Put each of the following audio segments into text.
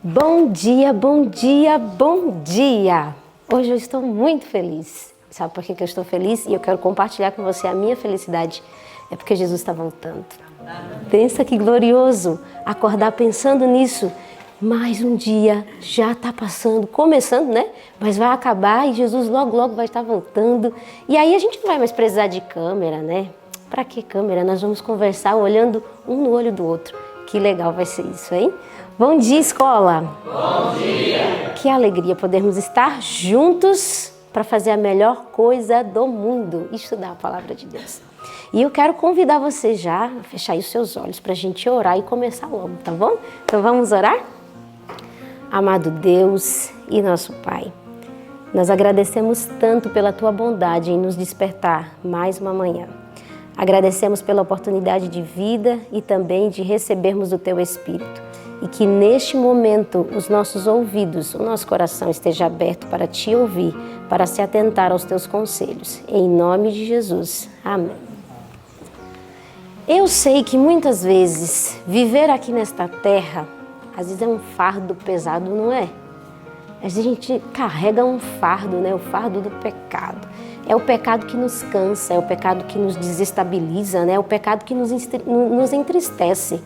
Bom dia, bom dia, bom dia! Hoje eu estou muito feliz. Sabe por que eu estou feliz? E eu quero compartilhar com você a minha felicidade. É porque Jesus está voltando. Pensa que glorioso acordar pensando nisso. Mais um dia já está passando, começando, né? Mas vai acabar e Jesus logo, logo vai estar voltando. E aí a gente não vai mais precisar de câmera, né? Para que câmera? Nós vamos conversar olhando um no olho do outro. Que legal vai ser isso, hein? Bom dia, escola! Bom dia! Que alegria podermos estar juntos para fazer a melhor coisa do mundo, estudar a palavra de Deus. E eu quero convidar você já a fechar aí os seus olhos para a gente orar e começar logo, tá bom? Então vamos orar? Amado Deus e nosso Pai, nós agradecemos tanto pela Tua bondade em nos despertar mais uma manhã. Agradecemos pela oportunidade de vida e também de recebermos o Teu Espírito. E que neste momento os nossos ouvidos, o nosso coração esteja aberto para Te ouvir, para se atentar aos Teus conselhos. Em nome de Jesus. Amém. Eu sei que muitas vezes viver aqui nesta terra, às vezes é um fardo pesado, não é? A gente carrega um fardo, né? O fardo do pecado. É o pecado que nos cansa, é o pecado que nos desestabiliza, né? É o pecado que nos entristece.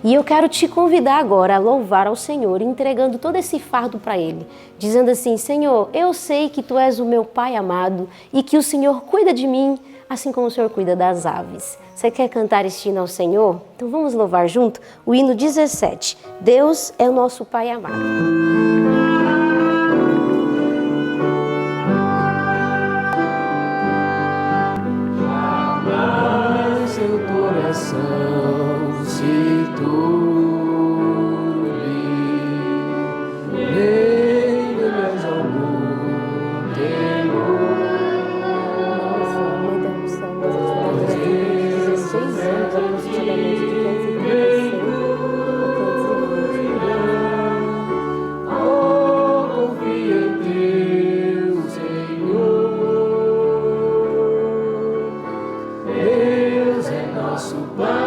E eu quero te convidar agora a louvar ao Senhor, entregando todo esse fardo para Ele, dizendo assim: Senhor, eu sei que Tu és o meu Pai amado e que o Senhor cuida de mim, assim como o Senhor cuida das aves. Você quer cantar este hino ao Senhor? Então vamos louvar junto o hino 17. Deus é o nosso Pai amado. Se tu nele mais algum temor. Nossa, uma interrupção, mas eu tinha 16 anos aproximadamente, de 536 a 520. Oh, confia em Teu Senhor. Deus é nosso Pai.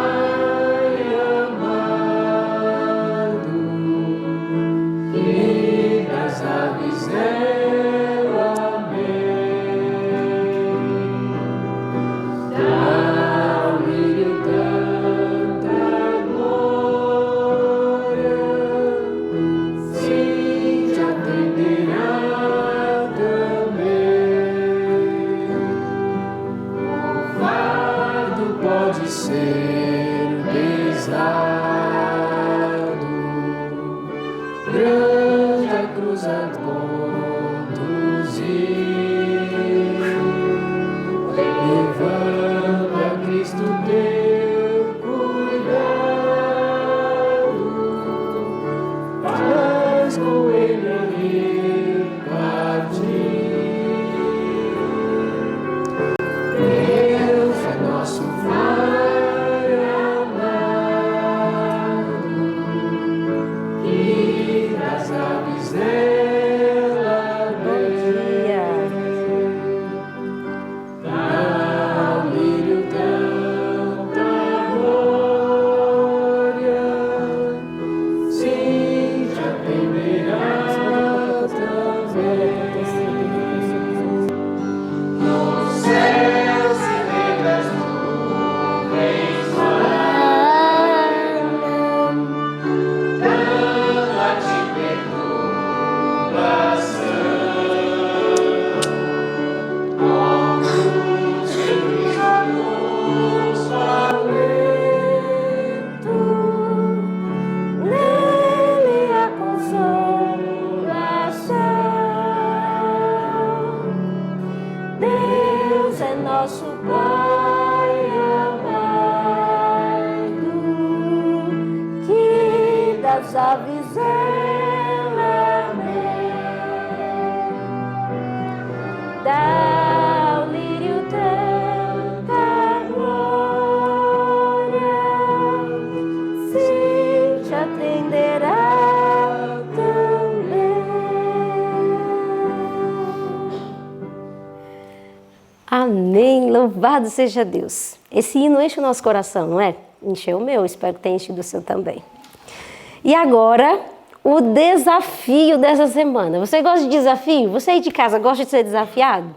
Amém, louvado seja Deus. Esse hino enche o nosso coração, não é? Encheu o meu, espero que tenha enchido o seu também. E agora, o desafio dessa semana. Você gosta de desafio? Você aí de casa gosta de ser desafiado?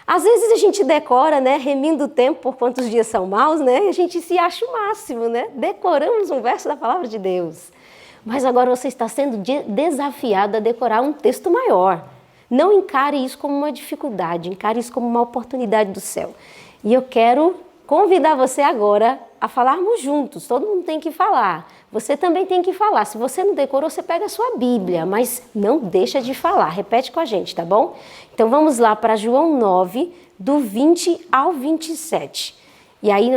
Às vezes a gente decora, né, remindo o tempo por quantos dias são maus, né, e a gente se acha o máximo, né? Decoramos um verso da palavra de Deus. Mas agora você está sendo desafiado a decorar um texto maior. Não encare isso como uma dificuldade, encare isso como uma oportunidade do céu. E eu quero convidar você agora a falarmos juntos. Todo mundo tem que falar. Você também tem que falar. Se você não decorou, você pega a sua Bíblia, mas não deixa de falar. Repete com a gente, tá bom? Então vamos lá para João 9, do 20 ao 27. E aí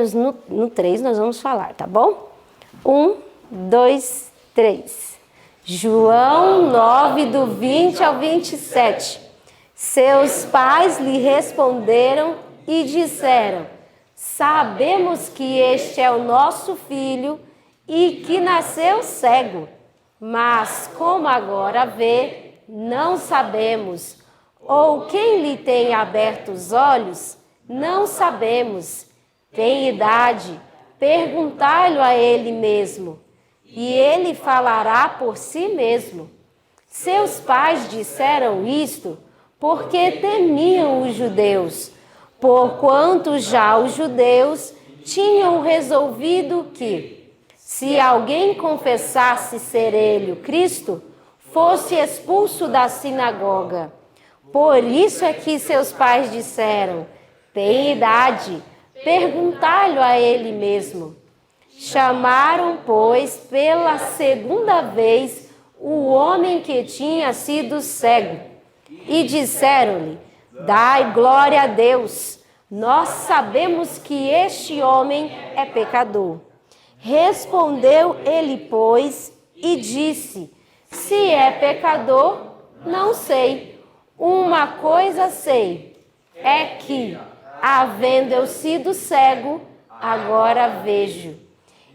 no 3 nós vamos falar, tá bom? 1, 2, 3. João 9, do 20 ao 27. Seus pais lhe responderam e disseram: sabemos que este é o nosso filho e que nasceu cego, mas como agora vê, não sabemos. Ou quem lhe tem aberto os olhos, não sabemos. Tem idade, perguntai-lhe a ele mesmo, e ele falará por si mesmo. Seus pais disseram isto porque temiam os judeus, porquanto já os judeus tinham resolvido que, se alguém confessasse ser ele o Cristo, fosse expulso da sinagoga. Por isso é que seus pais disseram: tem idade, perguntai-lhe a ele mesmo. Chamaram, pois, pela segunda vez o homem que tinha sido cego e disseram-lhe: dai glória a Deus, nós sabemos que este homem é pecador. Respondeu ele, pois, e disse: se é pecador, não sei. Uma coisa sei, é que, havendo eu sido cego, agora vejo.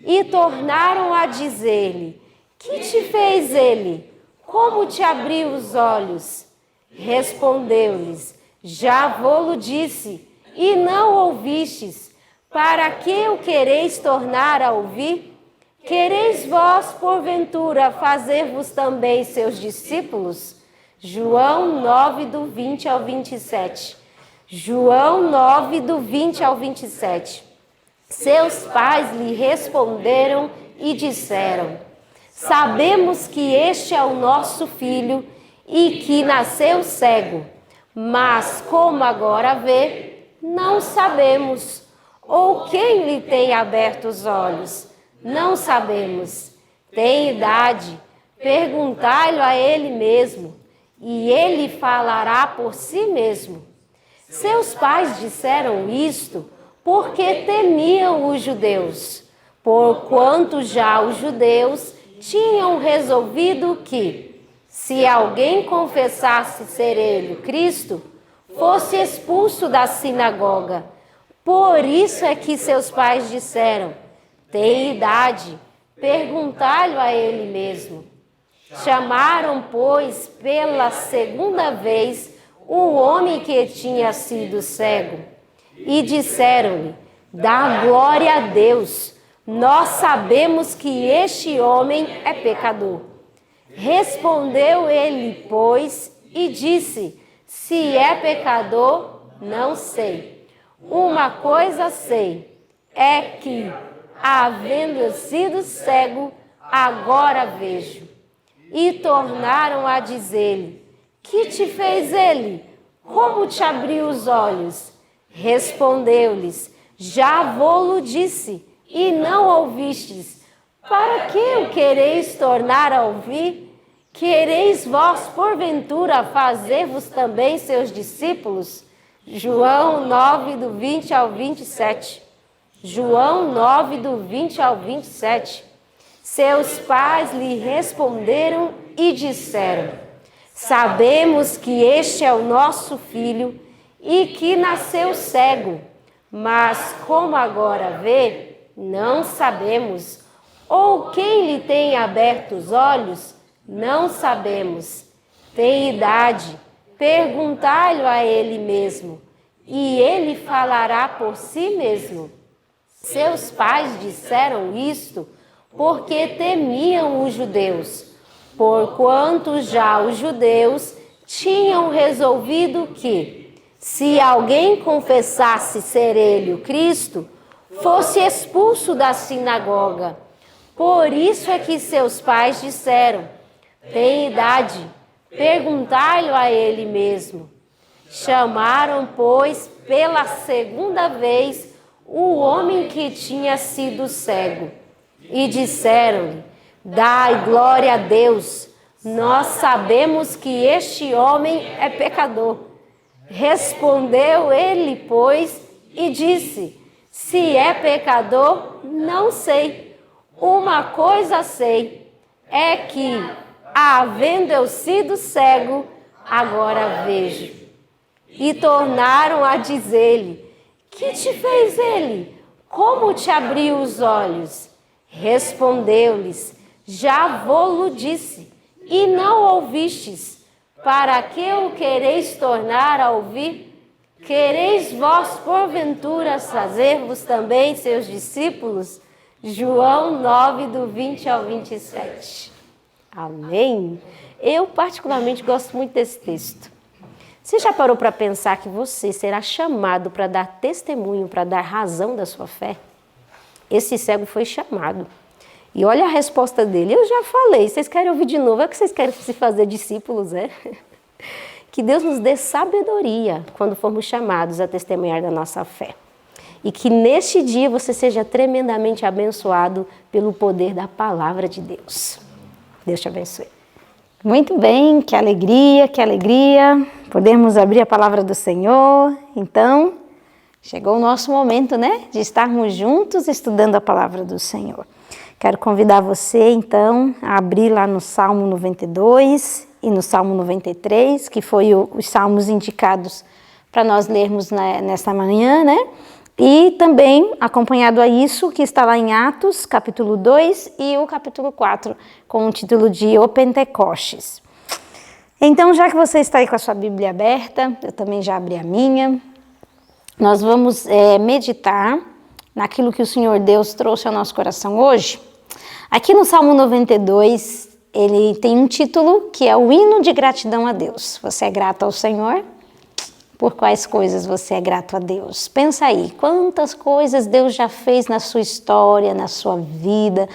E tornaram a dizer-lhe: que te fez ele? Como te abriu os olhos? Respondeu-lhes: já vô-lo disse, e não ouvistes. Para que o quereis tornar a ouvir? Quereis vós, porventura, fazer-vos também seus discípulos? João 9, do 20 ao 27. João 9, do 20 ao 27. Seus pais lhe responderam e disseram: sabemos que este é o nosso filho e que nasceu cego, mas como agora vê, não sabemos. Ou quem lhe tem aberto os olhos? Não sabemos. Tem idade, perguntai-lhe a ele mesmo, e ele falará por si mesmo. Seus pais disseram isto porque temiam os judeus, porquanto já os judeus tinham resolvido que, se alguém confessasse ser ele o Cristo, fosse expulso da sinagoga. Por isso é que seus pais disseram: tem idade, perguntai-lhe a ele mesmo. Chamaram, pois, pela segunda vez o homem que tinha sido cego e disseram-lhe: dá glória a Deus, nós sabemos que este homem é pecador. Respondeu ele, pois, e disse: se é pecador, não sei. Uma coisa sei, é que, havendo eu sido cego, agora vejo. E tornaram a dizer-lhe: que te fez ele? Como te abriu os olhos? Respondeu-lhes: já vô-lo disse, e não ouvistes. Para que o quereis tornar a ouvir? Quereis vós, porventura, fazer-vos também seus discípulos? João 9, do 20 ao 27. João 9, do 20 ao 27. Seus pais lhe responderam e disseram: sabemos que este é o nosso filho e que nasceu cego, mas como agora vê, não sabemos. Ou quem lhe tem aberto os olhos, não sabemos. Tem idade, perguntai-lhe a ele mesmo, e ele falará por si mesmo. Seus pais disseram isto porque temiam os judeus, porquanto já os judeus tinham resolvido que, se alguém confessasse ser ele o Cristo, fosse expulso da sinagoga. Por isso é que seus pais disseram: tem idade, perguntai-lhe a ele mesmo. Chamaram, pois, pela segunda vez o homem que tinha sido cego e disseram-lhe: dai glória a Deus, nós sabemos que este homem é pecador. Respondeu ele, pois, e disse: se é pecador, não sei. Uma coisa sei, é que, havendo eu sido cego, agora vejo. E tornaram a dizer-lhe: que te fez ele? Como te abriu os olhos? Respondeu-lhes: já vô-lo disse, e não ouvistes. Para que o quereis tornar a ouvir? Quereis vós, porventura, fazer-vos também seus discípulos? João 9, do 20 ao 27. Amém? Eu particularmente gosto muito desse texto. Você já parou para pensar que você será chamado para dar testemunho, para dar razão da sua fé? Esse cego foi chamado. E olha a resposta dele. Eu já falei, vocês querem ouvir de novo? É que vocês querem se fazer discípulos, é? Que Deus nos dê sabedoria quando formos chamados a testemunhar da nossa fé. E que neste dia você seja tremendamente abençoado pelo poder da palavra de Deus. Deus te abençoe. Muito bem, que alegria, podermos abrir a palavra do Senhor. Então, chegou o nosso momento, né, de estarmos juntos estudando a palavra do Senhor. Quero convidar você, então, a abrir lá no Salmo 92 e no Salmo 93, que foi os salmos indicados para nós lermos nesta manhã, né? E também, acompanhado a isso, que está lá em Atos, capítulo 2 e o capítulo 4, com o título de O Pentecostes. Então, já que você está aí com a sua Bíblia aberta, eu também já abri a minha, nós vamos meditar naquilo que o Senhor Deus trouxe ao nosso coração hoje. Aqui no Salmo 92, ele tem um título que é o hino de gratidão a Deus. Você é grato ao Senhor? Por quais coisas você é grato a Deus? Pensa aí, quantas coisas Deus já fez na sua história, na sua vida.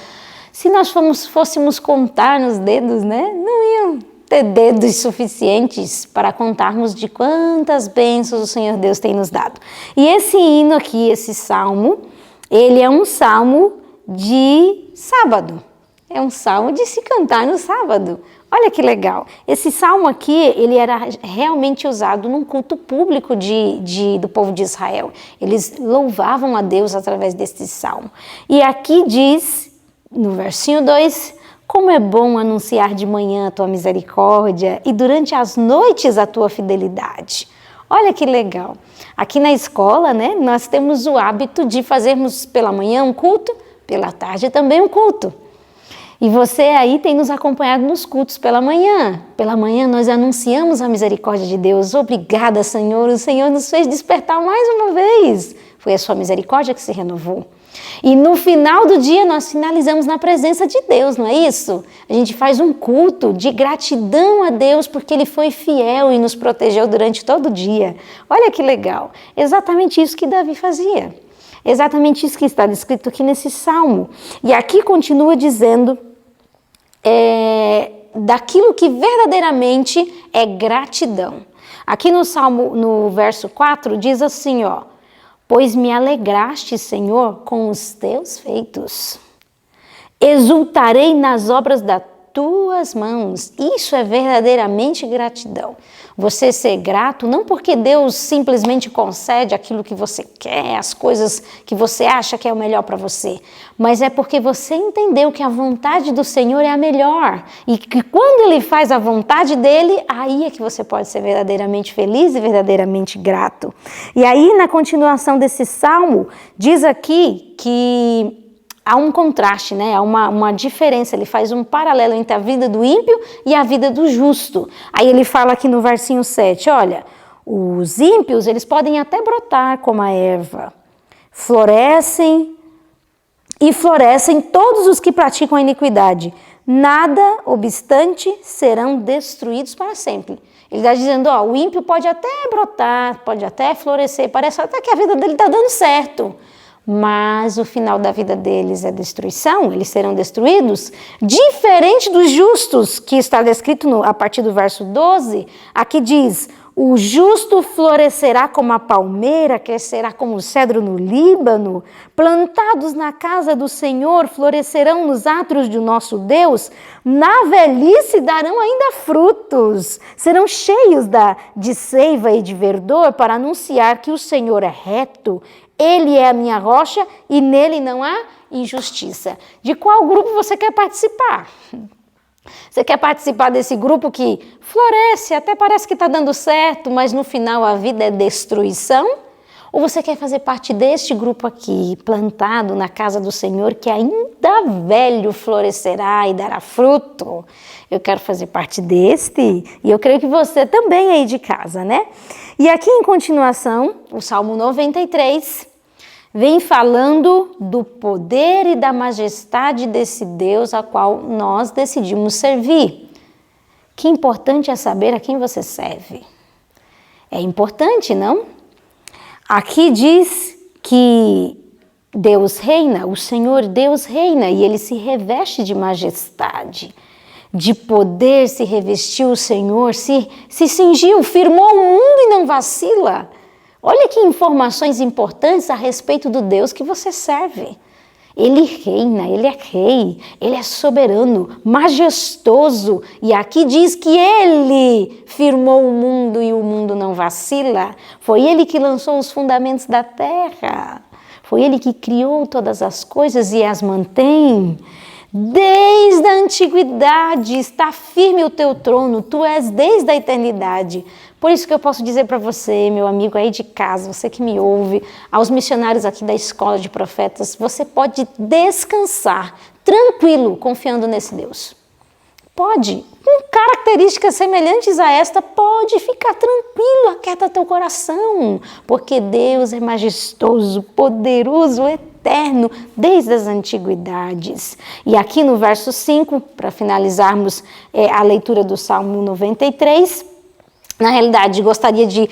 Se nós fôssemos contar nos dedos, né? Não iam ter dedos suficientes para contarmos de quantas bênçãos o Senhor Deus tem nos dado. E esse hino aqui, esse salmo, ele é um salmo de sábado. É um salmo de se cantar no sábado. Olha que legal. Esse salmo aqui, ele era realmente usado num culto público do povo de Israel. Eles louvavam a Deus através desse salmo. E aqui diz, no versinho 2, como é bom anunciar de manhã a tua misericórdia e durante as noites a tua fidelidade. Olha que legal. Aqui na escola, né, nós temos o hábito de fazermos pela manhã um culto, pela tarde também um culto. E você aí tem nos acompanhado nos cultos pela manhã. Pela manhã nós anunciamos a misericórdia de Deus. Obrigada, Senhor. O Senhor nos fez despertar mais uma vez. Foi a sua misericórdia que se renovou. E no final do dia nós finalizamos na presença de Deus, não é isso? A gente faz um culto de gratidão a Deus porque Ele foi fiel e nos protegeu durante todo o dia. Olha que legal. Exatamente isso que Davi fazia. Exatamente isso que está descrito aqui nesse salmo. E aqui continua dizendo daquilo que verdadeiramente é gratidão. Aqui no salmo, no verso 4, diz assim, ó: pois me alegraste, Senhor, com os teus feitos. Exultarei nas obras das tuas mãos. Isso é verdadeiramente gratidão. Você ser grato não porque Deus simplesmente concede aquilo que você quer, as coisas que você acha que é o melhor para você, mas é porque você entendeu que a vontade do Senhor é a melhor e que quando Ele faz a vontade dEle, aí é que você pode ser verdadeiramente feliz e verdadeiramente grato. E aí, na continuação desse salmo, diz aqui que há um contraste, né? Há uma diferença, ele faz um paralelo entre a vida do ímpio e a vida do justo. Aí ele fala aqui no versinho 7, olha, os ímpios, eles podem até brotar como a erva, florescem todos os que praticam a iniquidade, nada obstante serão destruídos para sempre. Ele está dizendo, ó, o ímpio pode até brotar, pode até florescer, parece até que a vida dele está dando certo, mas o final da vida deles é destruição, eles serão destruídos, diferente dos justos, que está descrito a partir do verso 12, aqui diz, o justo florescerá como a palmeira, crescerá como o cedro no Líbano, plantados na casa do Senhor, florescerão nos átrios do nosso Deus, na velhice darão ainda frutos, serão cheios de seiva e de verdor para anunciar que o Senhor é reto, Ele é a minha rocha e nele não há injustiça. De qual grupo você quer participar? Você quer participar desse grupo que floresce, até parece que está dando certo, mas no final a vida é destruição? Ou você quer fazer parte deste grupo aqui, plantado na casa do Senhor, que ainda velho florescerá e dará fruto? Eu quero fazer parte deste, e eu creio que você também aí de casa, né? E aqui em continuação, o Salmo 93... vem falando do poder e da majestade desse Deus a qual nós decidimos servir. Que importante é saber a quem você serve. É importante, não? Aqui diz que Deus reina, o Senhor Deus reina e Ele se reveste de majestade, de poder se revestiu o Senhor, se cingiu, firmou o mundo e não vacila. Olha que informações importantes a respeito do Deus que você serve. Ele reina, Ele é rei, Ele é soberano, majestoso. E aqui diz que Ele firmou o mundo e o mundo não vacila. Foi Ele que lançou os fundamentos da terra. Foi Ele que criou todas as coisas e as mantém. Desde a antiguidade está firme o teu trono, tu és desde a eternidade. Por isso que eu posso dizer para você, meu amigo aí de casa, você que me ouve, aos missionários aqui da Escola de Profetas, você pode descansar tranquilo, confiando nesse Deus. Pode, com características semelhantes a esta, pode ficar tranquilo, aquieta teu coração, porque Deus é majestoso, poderoso, eterno, desde as antiguidades. E aqui no verso 5, para finalizarmos a leitura do Salmo 93, na realidade, gostaria de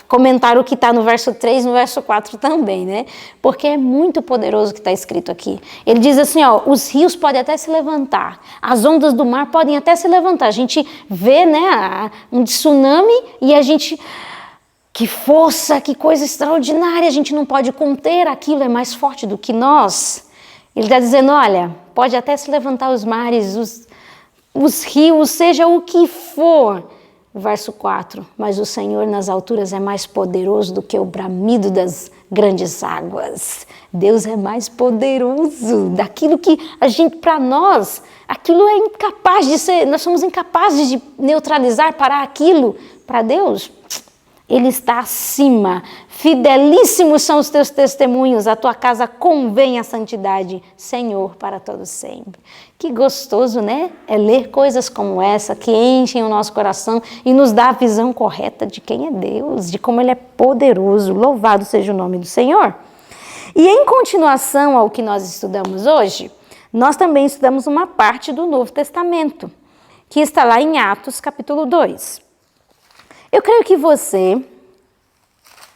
comentar o que está no verso 3 e no verso 4 também, né? Porque é muito poderoso o que está escrito aqui. Ele diz assim, ó, os rios podem até se levantar, as ondas do mar podem até se levantar. A gente vê, né, um tsunami e a gente... Que força, que coisa extraordinária, a gente não pode conter, aquilo é mais forte do que nós. Ele está dizendo, olha, pode até se levantar os mares, os rios, seja o que for. O verso 4, mas o Senhor nas alturas é mais poderoso do que o bramido das grandes águas. Deus é mais poderoso daquilo que a gente, para nós, aquilo é incapaz de ser, nós somos incapazes de neutralizar, parar aquilo. Para Deus, Ele está acima. Fidelíssimos são os teus testemunhos, a tua casa convém a santidade, Senhor, para todo sempre. Que gostoso, né? É ler coisas como essa, que enchem o nosso coração e nos dá a visão correta de quem é Deus, de como Ele é poderoso. Louvado seja o nome do Senhor. E em continuação ao que nós estudamos hoje, nós também estudamos uma parte do Novo Testamento, que está lá em Atos, capítulo 2. Eu creio que você,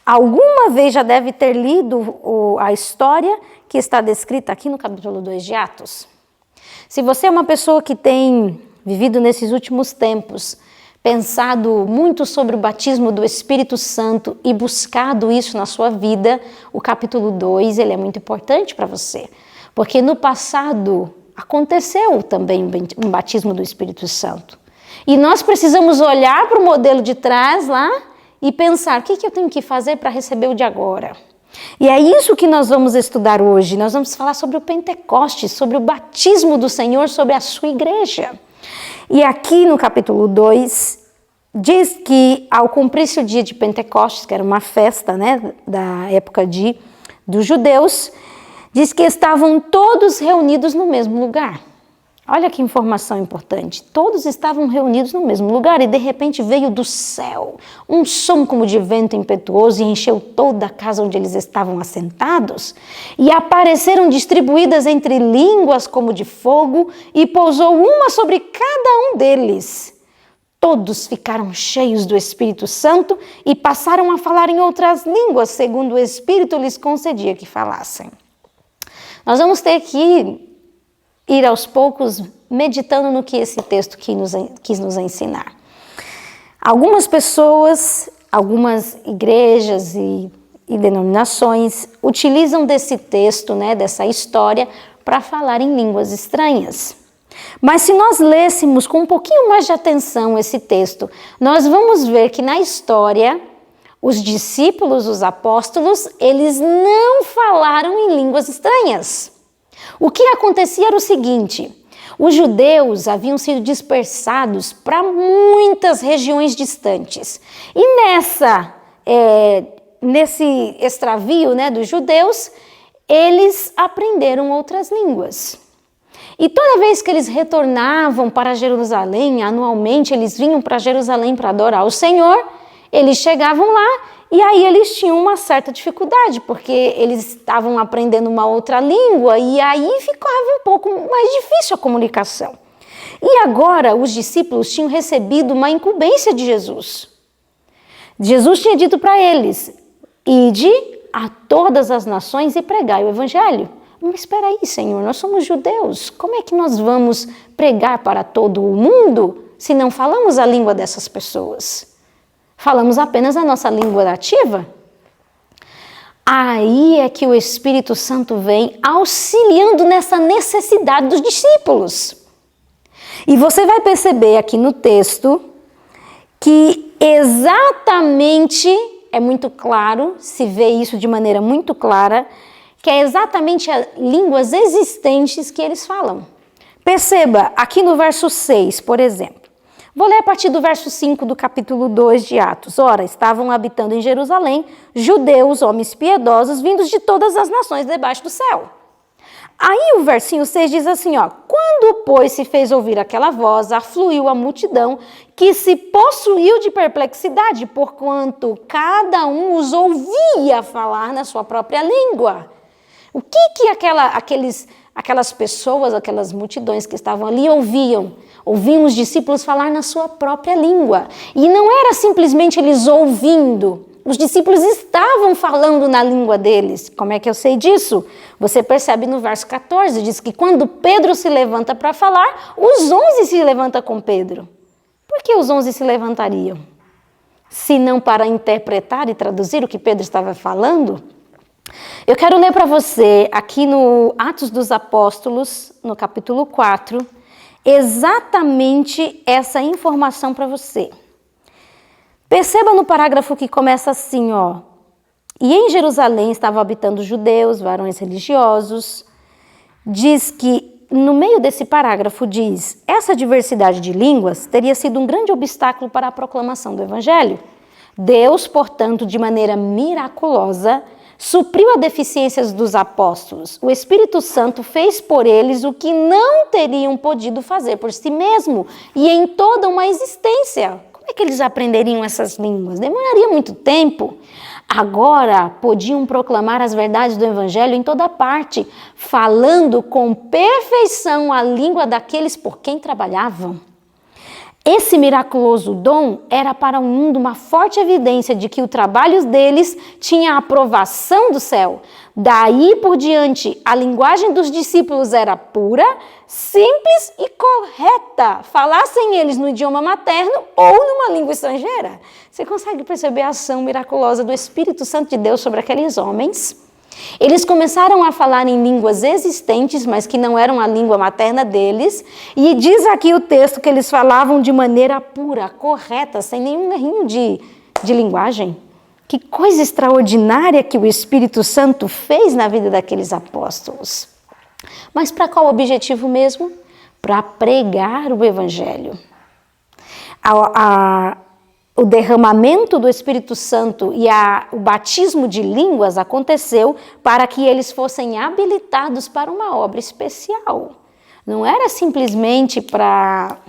alguma vez já deve ter lido a história que está descrita aqui no capítulo 2 de Atos. Se você é uma pessoa que tem vivido nesses últimos tempos, pensado muito sobre o batismo do Espírito Santo e buscado isso na sua vida, o capítulo 2 ele é muito importante para você. Porque no passado aconteceu também um batismo do Espírito Santo. E nós precisamos olhar para o modelo de trás lá e pensar, o que eu tenho que fazer para receber o de agora? E é isso que nós vamos estudar hoje. Nós vamos falar sobre o Pentecostes, sobre o batismo do Senhor, sobre a sua igreja. E aqui no capítulo 2, diz que ao cumprir-se o dia de Pentecostes, que era uma festa, né, da época dos judeus, diz que estavam todos reunidos no mesmo lugar. Olha que informação importante. Todos estavam reunidos no mesmo lugar e de repente veio do céu um som como de vento impetuoso e encheu toda a casa onde eles estavam assentados. E apareceram distribuídas entre línguas como de fogo e pousou uma sobre cada um deles. Todos ficaram cheios do Espírito Santo e passaram a falar em outras línguas, segundo o Espírito lhes concedia que falassem. Nós vamos ter que ir aos poucos meditando no que esse texto quis nos ensinar. Algumas pessoas, algumas igrejas e denominações utilizam desse texto, dessa história, para falar em línguas estranhas. Mas se nós lêssemos com um pouquinho mais de atenção esse texto, nós vamos ver que na história, os discípulos, os apóstolos, eles não falaram em línguas estranhas. O que acontecia era o seguinte: os judeus haviam sido dispersados para muitas regiões distantes. E nesse extravio dos judeus, eles aprenderam outras línguas. E toda vez que eles retornavam para Jerusalém, anualmente eles vinham para Jerusalém para adorar o Senhor, eles chegavam lá e aí eles tinham uma certa dificuldade, porque eles estavam aprendendo uma outra língua e aí ficava um pouco mais difícil a comunicação. E agora os discípulos tinham recebido uma incumbência de Jesus. Jesus tinha dito para eles: ide a todas as nações e pregai o evangelho. Mas espera aí, Senhor, nós somos judeus, como é que nós vamos pregar para todo o mundo se não falamos a língua dessas pessoas? Falamos apenas a nossa língua nativa? Aí é que o Espírito Santo vem auxiliando nessa necessidade dos discípulos. E você vai perceber aqui no texto que exatamente, é muito claro, se vê isso de maneira muito clara, que é exatamente as línguas existentes que eles falam. Perceba, aqui no verso 6, por exemplo. Vou ler a partir do verso 5 do capítulo 2 de Atos. Ora, estavam habitando em Jerusalém judeus, homens piedosos, vindos de todas as nações debaixo do céu. Aí o versinho 6 diz assim, quando, pois, se fez ouvir aquela voz, afluiu a multidão, que se possuiu de perplexidade, porquanto cada um os ouvia falar na sua própria língua. O que aquelas pessoas, aquelas multidões que estavam ali ouviam? Ouviam os discípulos falar na sua própria língua. E não era simplesmente eles ouvindo. Os discípulos estavam falando na língua deles. Como é que eu sei disso? Você percebe no verso 14, diz que quando Pedro se levanta para falar, os 11 se levantam com Pedro. Por que os 11 se levantariam? Se não para interpretar e traduzir o que Pedro estava falando? Eu quero ler para você, aqui no Atos dos Apóstolos, no capítulo 4, exatamente essa informação para você. Perceba no parágrafo que começa assim, E em Jerusalém estavam habitando judeus, varões religiosos. Diz que, no meio desse parágrafo, diz, essa diversidade de línguas teria sido um grande obstáculo para a proclamação do Evangelho. Deus, portanto, de maneira miraculosa, supriu as deficiências dos apóstolos. O Espírito Santo fez por eles o que não teriam podido fazer por si mesmo e em toda uma existência. Como é que eles aprenderiam essas línguas? Demoraria muito tempo. Agora podiam proclamar as verdades do Evangelho em toda parte, falando com perfeição a língua daqueles por quem trabalhavam. Esse miraculoso dom era para o mundo uma forte evidência de que o trabalho deles tinha a aprovação do céu. Daí por diante, a linguagem dos discípulos era pura, simples e correta, falassem eles no idioma materno ou numa língua estrangeira. Você consegue perceber a ação miraculosa do Espírito Santo de Deus sobre aqueles homens? Eles começaram a falar em línguas existentes, mas que não eram a língua materna deles, e diz aqui o texto que eles falavam de maneira pura, correta, sem nenhum errinho de linguagem. Que coisa extraordinária que o Espírito Santo fez na vida daqueles apóstolos. Mas para qual objetivo mesmo? Para pregar o Evangelho. O derramamento do Espírito Santo e o batismo de línguas aconteceu para que eles fossem habilitados para uma obra especial. Não era simplesmente para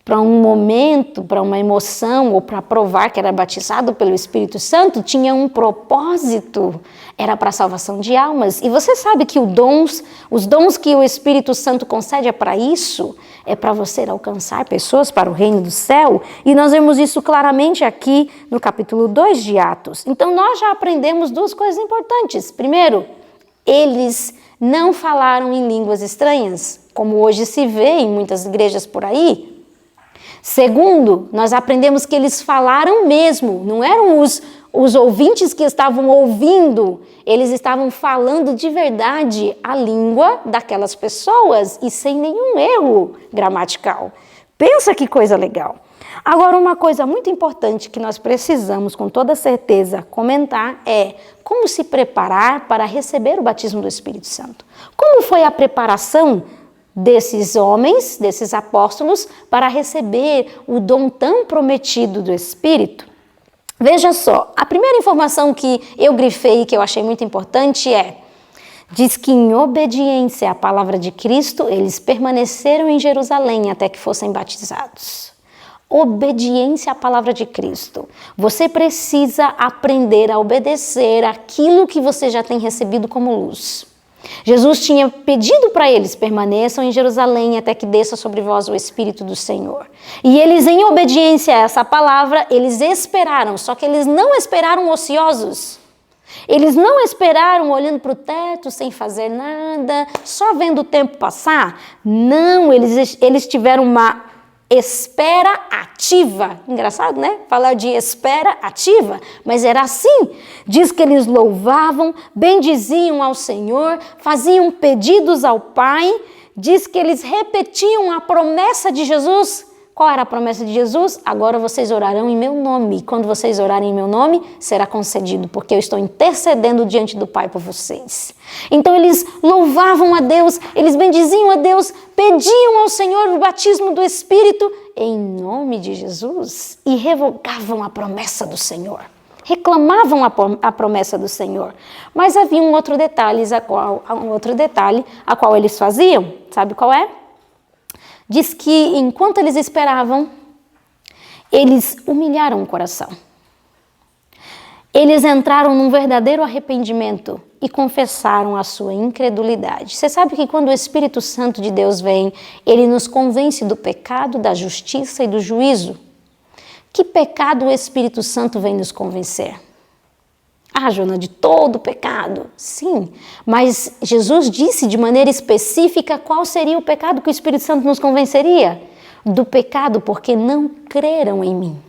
um momento, para uma emoção ou para provar que era batizado pelo Espírito Santo. Tinha um propósito, era para a salvação de almas. E você sabe que os dons que o Espírito Santo concede é para isso, é para você alcançar pessoas para o reino do céu. E nós vemos isso claramente aqui no capítulo 2 de Atos. Então nós já aprendemos duas coisas importantes. Primeiro, eles não falaram em línguas estranhas, como hoje se vê em muitas igrejas por aí. Segundo, nós aprendemos que eles falaram mesmo, não eram os ouvintes que estavam ouvindo, eles estavam falando de verdade a língua daquelas pessoas e sem nenhum erro gramatical. Pensa que coisa legal. Agora, uma coisa muito importante que nós precisamos com toda certeza comentar é como se preparar para receber o batismo do Espírito Santo. Como foi a preparação desses homens, desses apóstolos, para receber o dom tão prometido do Espírito? Veja só, a primeira informação que eu grifei e que eu achei muito importante diz que em obediência à palavra de Cristo, eles permaneceram em Jerusalém até que fossem batizados. Obediência à palavra de Cristo. Você precisa aprender a obedecer aquilo que você já tem recebido como luz. Jesus tinha pedido para eles, permaneçam em Jerusalém até que desça sobre vós o Espírito do Senhor. E eles, em obediência a essa palavra, eles esperaram, só que eles não esperaram ociosos. Eles não esperaram olhando para o teto, sem fazer nada, só vendo o tempo passar. Não, eles tiveram uma espera ativa. Engraçado, né? Falar de espera ativa, mas era assim. Diz que eles louvavam, bendiziam ao Senhor, faziam pedidos ao Pai. Diz que eles repetiam a promessa de Jesus. Qual era a promessa de Jesus? Agora vocês orarão em meu nome. E quando vocês orarem em meu nome, será concedido, porque eu estou intercedendo diante do Pai por vocês. Então eles louvavam a Deus, eles bendiziam a Deus, pediam ao Senhor o batismo do Espírito em nome de Jesus e revogavam a promessa do Senhor. Reclamavam a promessa do Senhor. Mas havia um outro detalhe a qual eles faziam. Sabe qual é? Diz que enquanto eles esperavam, eles humilharam o coração. Eles entraram num verdadeiro arrependimento e confessaram a sua incredulidade. Você sabe que quando o Espírito Santo de Deus vem, ele nos convence do pecado, da justiça e do juízo. Que pecado o Espírito Santo vem nos convencer? Ah, Joana, de todo pecado. Sim, mas Jesus disse de maneira específica qual seria o pecado que o Espírito Santo nos convenceria. Do pecado porque não creram em mim.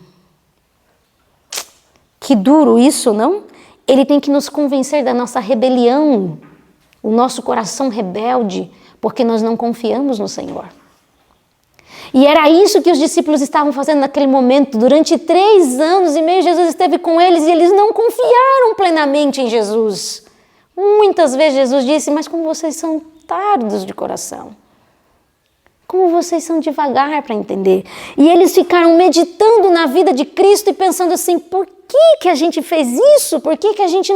Que duro isso, não? Ele tem que nos convencer da nossa rebelião, o nosso coração rebelde, porque nós não confiamos no Senhor. E era isso que os discípulos estavam fazendo naquele momento. Durante 3 anos e meio, Jesus esteve com eles e eles não confiaram plenamente em Jesus. Muitas vezes Jesus disse, mas como vocês são tardos de coração. Como vocês são devagar para entender. E eles ficaram meditando na vida de Cristo e pensando assim, por que a gente fez isso? Por que a gente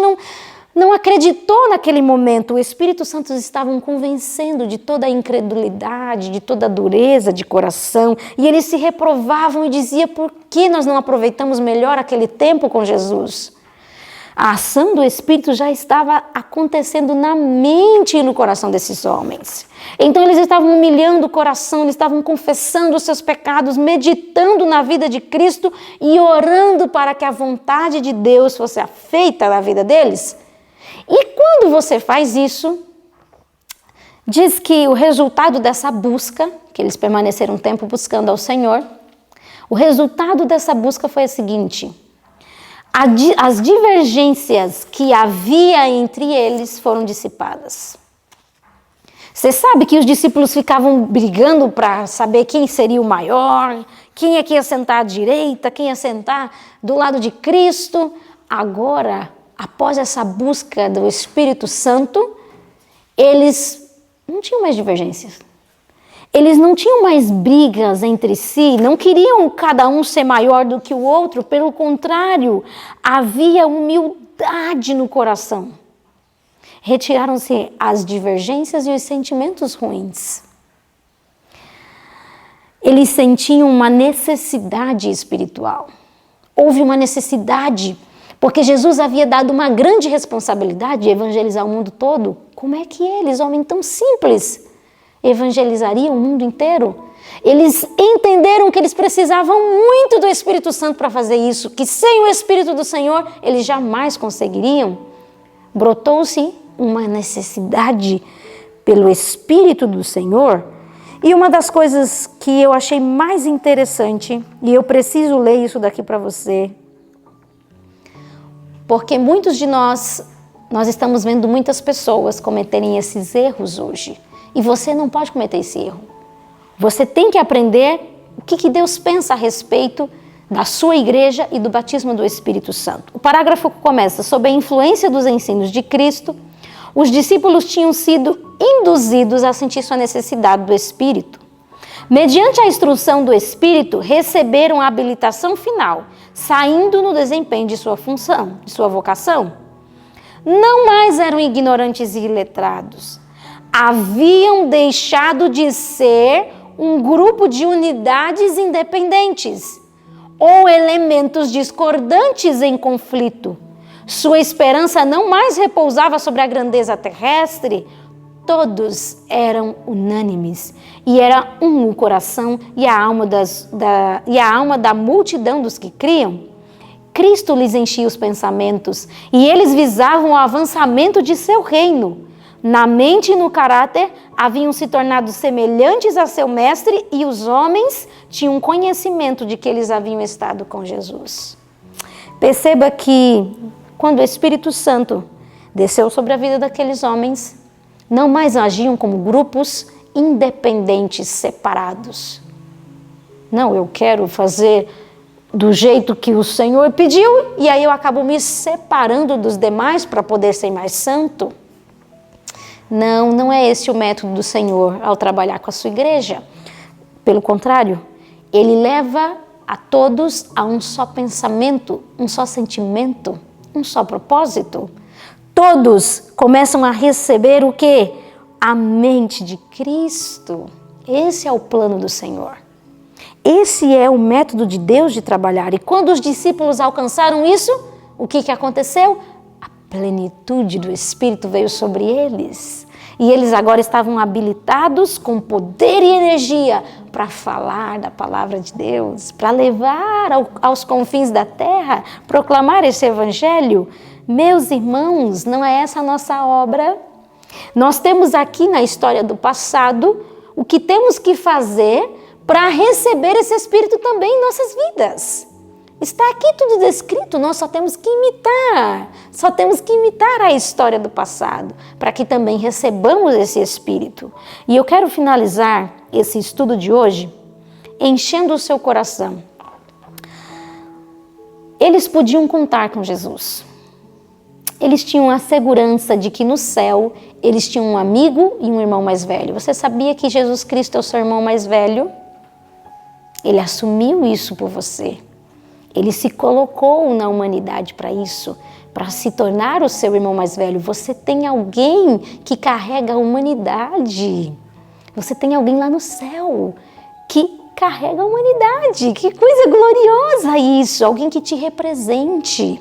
não acreditou naquele momento? O Espírito Santo estavam convencendo de toda a incredulidade, de toda a dureza de coração. E eles se reprovavam e diziam, por que nós não aproveitamos melhor aquele tempo com Jesus? A ação do Espírito já estava acontecendo na mente e no coração desses homens. Então eles estavam humilhando o coração, eles estavam confessando os seus pecados, meditando na vida de Cristo e orando para que a vontade de Deus fosse feita na vida deles. E quando você faz isso, diz que o resultado dessa busca, que eles permaneceram um tempo buscando ao Senhor, o resultado dessa busca foi o seguinte: as divergências que havia entre eles foram dissipadas. Você sabe que os discípulos ficavam brigando para saber quem seria o maior, quem é que ia sentar à direita, quem ia sentar do lado de Cristo. Agora, após essa busca do Espírito Santo, eles não tinham mais divergências. Eles não tinham mais brigas entre si, não queriam cada um ser maior do que o outro, pelo contrário, havia humildade no coração. Retiraram-se as divergências e os sentimentos ruins. Eles sentiam uma necessidade espiritual. Houve uma necessidade, porque Jesus havia dado uma grande responsabilidade de evangelizar o mundo todo. Como é que eles, homens tão simples, evangelizariam o mundo inteiro? Eles entenderam que eles precisavam muito do Espírito Santo para fazer isso, que sem o Espírito do Senhor eles jamais conseguiriam. Brotou-se uma necessidade pelo Espírito do Senhor. E uma das coisas que eu achei mais interessante, e eu preciso ler isso daqui para você, porque muitos de nós estamos vendo muitas pessoas cometerem esses erros hoje. E você não pode cometer esse erro. Você tem que aprender o que Deus pensa a respeito da sua igreja e do batismo do Espírito Santo. O parágrafo começa: sob a influência dos ensinos de Cristo, os discípulos tinham sido induzidos a sentir sua necessidade do Espírito. Mediante a instrução do Espírito, receberam a habilitação final, saindo no desempenho de sua função, de sua vocação. Não mais eram ignorantes e iletrados. Haviam deixado de ser um grupo de unidades independentes ou elementos discordantes em conflito. Sua esperança não mais repousava sobre a grandeza terrestre. Todos eram unânimes e era um o coração e a alma da multidão dos que criam. Cristo lhes enchia os pensamentos e eles visavam o avançamento de seu reino. Na mente e no caráter haviam se tornado semelhantes a seu mestre e os homens tinham conhecimento de que eles haviam estado com Jesus. Perceba que quando o Espírito Santo desceu sobre a vida daqueles homens, não mais agiam como grupos independentes, separados. Não, eu quero fazer do jeito que o Senhor pediu e aí eu acabo me separando dos demais para poder ser mais santo. Não, não é esse o método do Senhor ao trabalhar com a sua igreja. Pelo contrário, Ele leva a todos a um só pensamento, um só sentimento, um só propósito. Todos começam a receber o quê? A mente de Cristo. Esse é o plano do Senhor. Esse é o método de Deus de trabalhar. E quando os discípulos alcançaram isso, o que aconteceu? A plenitude do Espírito veio sobre eles. E eles agora estavam habilitados com poder e energia para falar da palavra de Deus, para levar aos confins da terra, proclamar esse evangelho. Meus irmãos, não é essa a nossa obra? Nós temos aqui na história do passado o que temos que fazer para receber esse Espírito também em nossas vidas. Está aqui tudo descrito, nós só temos que imitar a história do passado, para que também recebamos esse Espírito. E eu quero finalizar esse estudo de hoje enchendo o seu coração. Eles podiam contar com Jesus. Eles tinham a segurança de que no céu eles tinham um amigo e um irmão mais velho. Você sabia que Jesus Cristo é o seu irmão mais velho? Ele assumiu isso por você. Ele se colocou na humanidade para isso, para se tornar o seu irmão mais velho. Você tem alguém que carrega a humanidade. Você tem alguém lá no céu que carrega a humanidade. Que coisa gloriosa isso! Alguém que te represente.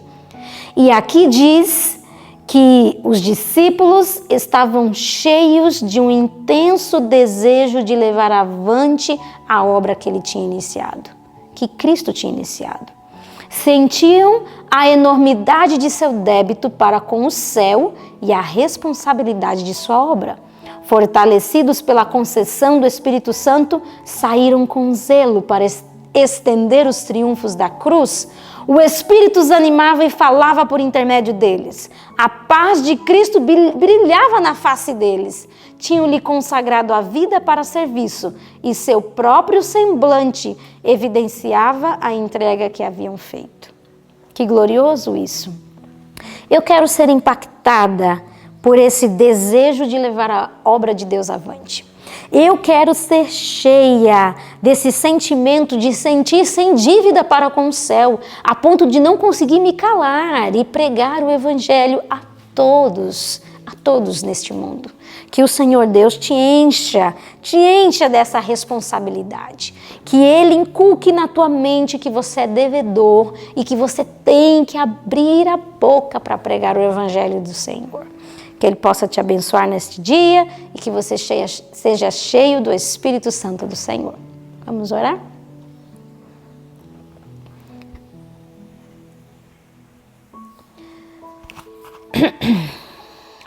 E aqui diz que os discípulos estavam cheios de um intenso desejo de levar avante a obra que ele tinha iniciado, que Cristo tinha iniciado. Sentiam a enormidade de seu débito para com o céu e a responsabilidade de sua obra. Fortalecidos pela concessão do Espírito Santo, saíram com zelo para estender os triunfos da cruz. O Espírito os animava e falava por intermédio deles. A paz de Cristo brilhava na face deles. Tinham-lhe consagrado a vida para serviço e seu próprio semblante evidenciava a entrega que haviam feito. Que glorioso isso! Eu quero ser impactada por esse desejo de levar a obra de Deus avante. Eu quero ser cheia desse sentimento de sentir sem dívida para com o céu, a ponto de não conseguir me calar e pregar o evangelho a todos a todos neste mundo. Que o Senhor Deus te encha dessa responsabilidade. Que Ele inculque na tua mente que você é devedor e que você tem que abrir a boca para pregar o Evangelho do Senhor. Que Ele possa te abençoar neste dia e que você seja cheio do Espírito Santo do Senhor. Vamos orar?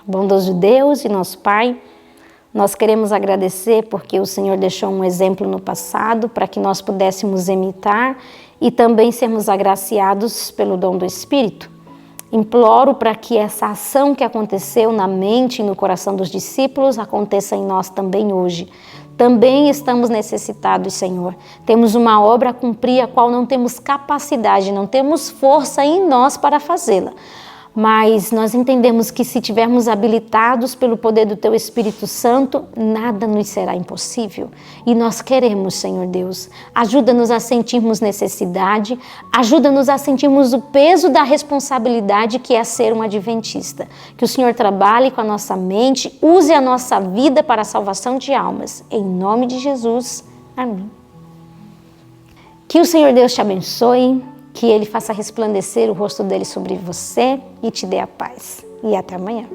Bondoso Deus e nosso Pai, nós queremos agradecer porque o Senhor deixou um exemplo no passado para que nós pudéssemos imitar e também sermos agraciados pelo dom do Espírito. Imploro para que essa ação que aconteceu na mente e no coração dos discípulos aconteça em nós também hoje. Também estamos necessitados, Senhor. Temos uma obra a cumprir a qual não temos capacidade, não temos força em nós para fazê-la. Mas nós entendemos que se tivermos habilitados pelo poder do Teu Espírito Santo, nada nos será impossível. E nós queremos, Senhor Deus, ajuda-nos a sentirmos necessidade, ajuda-nos a sentirmos o peso da responsabilidade que é ser um adventista. Que o Senhor trabalhe com a nossa mente, use a nossa vida para a salvação de almas. Em nome de Jesus, amém. Que o Senhor Deus te abençoe. Que Ele faça resplandecer o rosto dele sobre você e te dê a paz. E até amanhã.